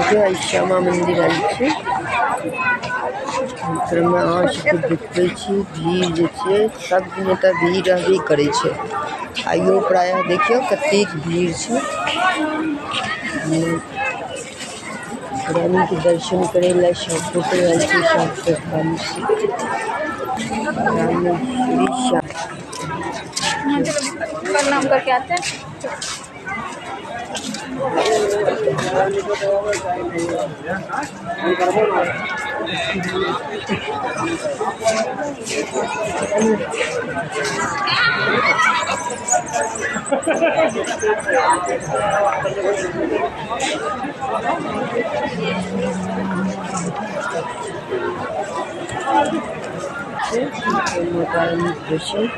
देखिए श्यामा मंदिर आयल छी। में अहाँ सबके देखते छी भीड़ जे छै सब दिन एतऽ भीड़ रहबे करे छै। आइयो प्रायः देखियो कतेक भीड़ छै। रानी के दर्शन करे ला सब गोटे आयल छै, सब श्रद्धालु छी। रानी श्री श्याम प्रणाम करके आते हैं। माता रानी दर्शन